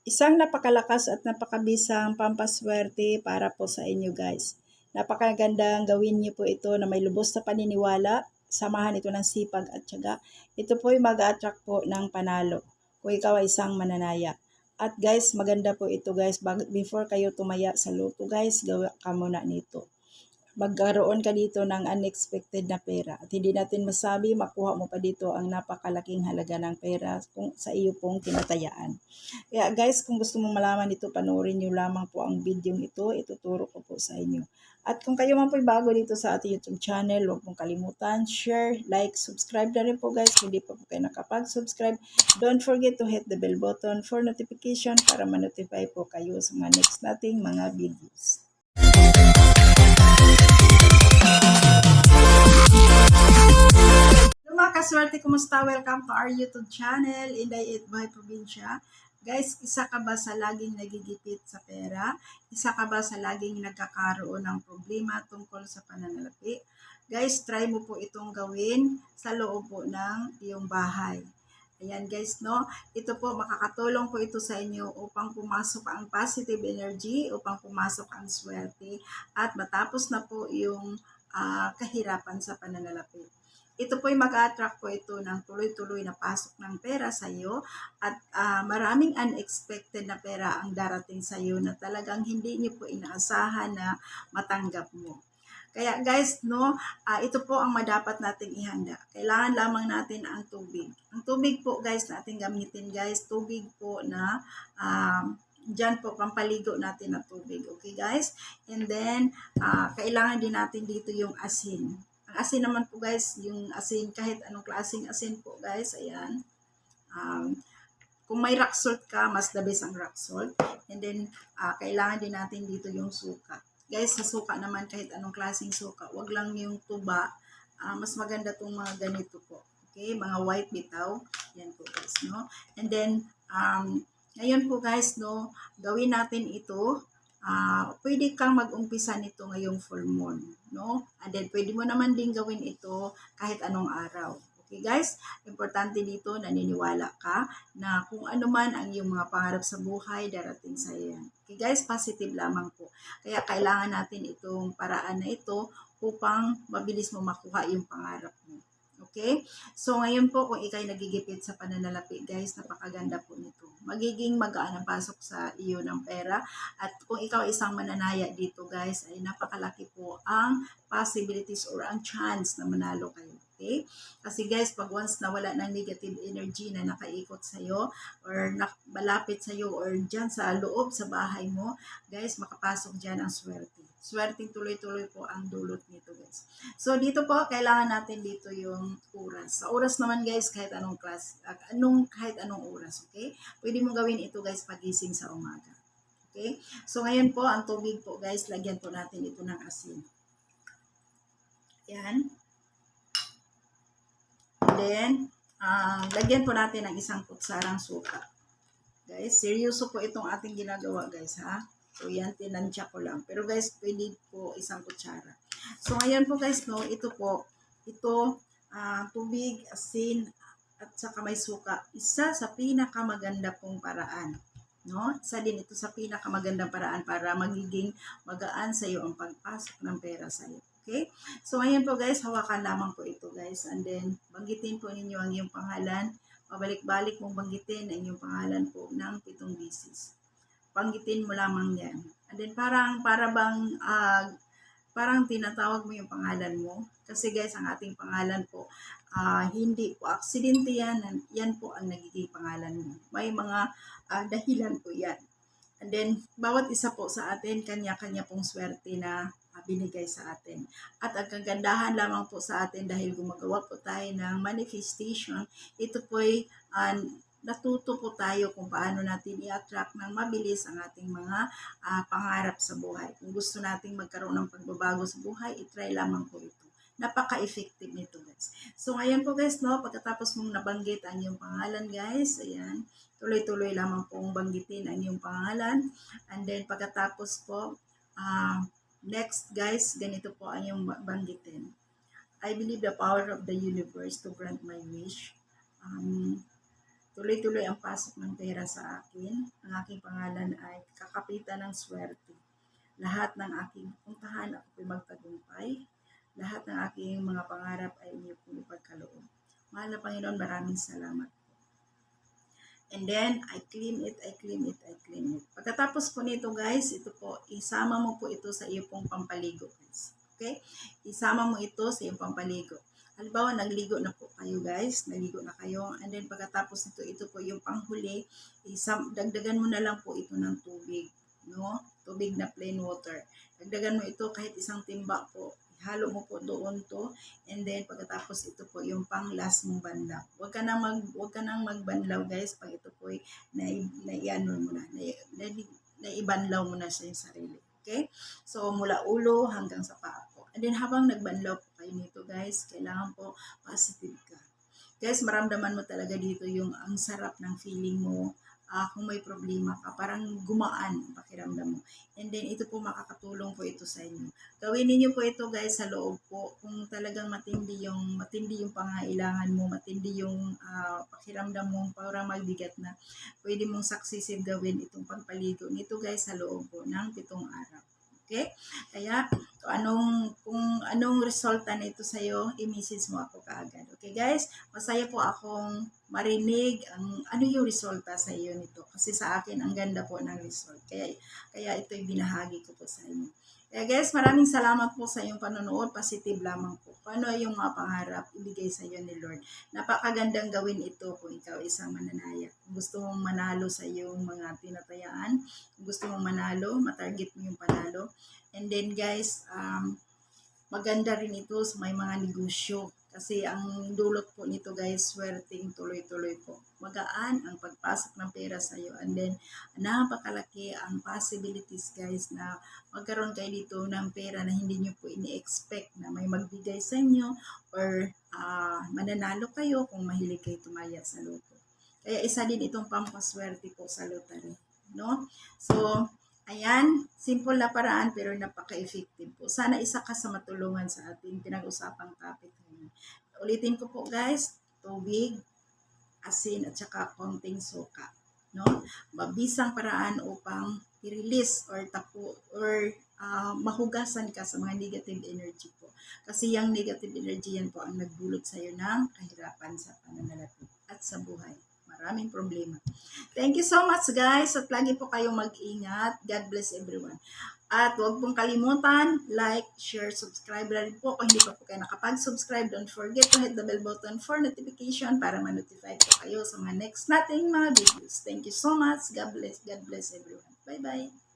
Isang napakalakas at napakabisang pampaswerte para po sa inyo guys. Napakagandang gawin niyo po ito na may lubos na paniniwala. Samahan ito ng sipag at tiyaga. Ito po ay mag-attract po ng panalo kung ikaw ay isang mananaya. At guys, maganda po ito guys. Before kayo tumaya sa loto guys, gawa ka muna nito. Magkaroon ka dito ng unexpected na pera. At hindi natin masabi, makuha mo pa dito ang napakalaking halaga ng pera kung sa iyo pong tinatayaan. Kaya guys, kung gusto mong malaman ito, panoorin nyo lamang po ang video ito. Ituturo ko po sa inyo. At kung kayo man po bago dito sa ating YouTube channel, huwag mong kalimutan, share, like, subscribe na rin po guys. Kung hindi pa po kayo nakapag-subscribe, don't forget to hit the bell button for notification para ma-notify po kayo sa mga next nating mga videos. Mga kaswerte, kumusta? Welcome to our YouTube channel, Inday It by Probinsya. Guys, isa ka ba sa laging nagigipit sa pera? Isa ka ba sa laging nagkakaroon ng problema tungkol sa pananalapi? Guys, try mo po itong gawin sa loob po ng iyong bahay. Ayan guys, no? Ito po, makakatulong po ito sa inyo upang pumasok ang positive energy, upang pumasok ang swerte, at matapos na po yung kahirapan sa pananalapi. Ito po ay mag-attract po ito ng tuloy-tuloy na pasok ng pera sa iyo at maraming unexpected na pera ang darating sa iyo na talagang hindi niyo po inaasahan na matanggap mo. Kaya guys, no, ito po ang madapat nating ihanda. Kailangan lamang natin ang tubig. Ang tubig po guys natin gamitin guys, tubig po na dyan po pampaligo natin na tubig. Okay guys? And then, kailangan din natin dito yung asin. Ang asin naman po guys, yung asin, kahit anong klaseng asin po guys, ayan. Kung may rock salt ka, mas the best ang rock salt. And then, kailangan din natin dito yung suka. Guys, sa suka naman, kahit anong klaseng suka, wag lang yung tuba. Mas maganda itong mga ganito po. Okay, mga white bitaw. Yan po guys, no? And then, ngayon po guys, no, gawin natin ito. Pwede kang mag-umpisa nito ngayong full moon, no? And then, pwede mo naman din gawin ito kahit anong araw. Okay guys, importante dito, naniniwala ka na kung ano man ang iyong mga pangarap sa buhay, darating sa iyan. Okay guys, positive lamang po. Kaya kailangan natin itong paraan na ito upang mabilis mo makuha yung pangarap mo. Okay? So, ngayon po, kung ikay nagigipit sa pananalapi, guys, napakaganda po nito. Magiging magaan ang pasok sa iyo ng pera. At kung ikaw isang mananaya dito, guys, ay napakalaki po ang possibilities or ang chance na manalo kayo. Okay? Kasi guys, pag once na wala ng negative energy na nakaikot sa'yo or malapit sa'yo or dyan sa loob sa bahay mo, guys, makapasok dyan ang swerte. Swerteng tuloy-tuloy po ang dulot nito guys. So dito po, kailangan natin dito yung oras. Sa oras naman guys, kahit anong kahit anong oras, okay? Pwede mong gawin ito guys pagising sa umaga. Okay? So ngayon po, ang tubig po guys, lagyan po natin ito ng asin. Yan. Then, lagyan po natin ng isang kutsarang suka. Guys, seryoso po itong ating ginagawa guys ha. So yan, tinansya ko lang. Pero guys, pwede po isang kutsara. So ngayon po guys, no, ito po, tubig, asin, at saka may suka. Isa sa pinakamaganda pong paraan. No? Isa din ito sa pinakamagandang paraan para magiging magaan sa iyo ang pagpasok ng pera sa iyo. Okay? So, ngayon po guys, hawakan lamang po ito guys. And then, banggitin po ninyo ang iyong pangalan. Pabalik-balik mong banggitin ang iyong pangalan po ng 7 beses. Banggitin mo lamang yan. And then, parang tinatawag mo yung pangalan mo. Kasi guys, ang ating pangalan po, hindi po aksidente yan. Yan po ang nagiging pangalan mo. May mga dahilan po yan. And then, bawat isa po sa atin, kanya-kanya pong swerte na binigay sa atin. At ang kagandahan lamang po sa atin dahil gumagawa po tayo ng manifestation, ito po ay natuto po tayo kung paano natin i-attract ng mabilis ang ating mga pangarap sa buhay. Kung gusto nating magkaroon ng pagbabago sa buhay, itry lamang po ito. Napaka-effective nito guys. So ngayon po guys, no, pagkatapos mong nabanggit ang iyong pangalan guys, ayan, tuloy-tuloy lamang pong banggitin ang iyong pangalan. And then pagkatapos po, next guys, ganito po ang iyong banggitin. I believe the power of the universe to grant my wish. Tuloy-tuloy ang pasok ng pera sa akin. Ang aking pangalan ay kakapitan ng swerte. Lahat ng aking puntahan ako ay magtagumpay. Lahat ng aking mga pangarap ay inyo pong ipagkaloob. Mahal na Panginoon, maraming salamat. And then, I clean it, I clean it, I clean it. Pagkatapos po nito guys, ito po, isama mo po ito sa iyo pong pampaligo guys. Okay? Isama mo ito sa iyong pampaligo. Halimbawa, nagligo na po kayo guys, naligo na kayo. And then, pagkatapos nito, ito po yung panghuli, dagdagan mo na lang po ito ng tubig. No? Tubig na plain water. Dagdagan mo ito kahit isang timba po. Halo mo po doon to, and then pagkatapos ito po yung pang last mong banlaw. Huwag ka nang magbanlaw guys pag ito po ay naiano mo na, naibanlaw mo na sa yung sarili. Okay? So mula ulo hanggang sa paa po. And then habang nagbanlaw po kayo nito guys, kailangan po positive ka. Guys, maramdaman mo talaga dito yung ang sarap ng feeling mo. Kung may problema ka, parang gumaan ang pakiramdam mo. And then, ito po makakatulong po ito sa inyo. Gawin niyo po ito guys sa loob po. Kung talagang matindi yung pangailangan mo, matindi yung pakiramdam mo, parang magbigat na, pwede mong successive gawin itong pagpaligo nito guys sa loob po ng 7 araw. Okay? Kaya, kung anong resulta nito sa'yo, i-message mo ako kaagad. Okay guys? Masaya po akong marinig ano yung resulta sa iyo nito. Kasi sa akin, ang ganda po ng result. Kaya ito'y binahagi ko po sa inyo. Kaya guys, maraming salamat po sa iyong panonood. Positive lamang po. Kung ano yung mga pangarap, ibigay sa iyo ni Lord. Napakagandang gawin ito kung ikaw isang mananaya. Kung gusto mong manalo sa iyong mga tinatayaan, kung gusto mong manalo, matarget mo yung panalo. And then guys, maganda rin ito sa may mga negosyo. Kasi ang dulot po nito guys, swerteng tuloy-tuloy po. Magaan ang pagpasok ng pera sa iyo. And then, napakalaki ang possibilities guys na magkaroon kayo dito ng pera na hindi nyo po ini-expect na may magbigay sa inyo or mananalo kayo kung mahilig kayo tumaya sa loto. Kaya isa din itong pampaswerte po sa lottery. No? So, ayan, simple na paraan pero napaka-effective po. Sana isa ka sa matulungan sa ating pinag-usapang topic ngayon. Ulitin ko po guys, tubig, asin at saka konting suka. No? Mabisang paraan upang i-release or mahugasan ka sa mga negative energy po. Kasi yung negative energy yan po ang nagdulot sa iyo ng kahirapan sa pananalapi at sa buhay. Maraming problema. Thank you so much guys at lagi po kayong mag-ingat. God bless everyone. At huwag pong kalimutan, like, share, subscribe na rin po. Kung hindi pa po kayo nakapag-subscribe, don't forget to hit the bell button for notification para ma-notify po kayo sa mga next nating mga videos. Thank you so much. God bless everyone. Bye-bye.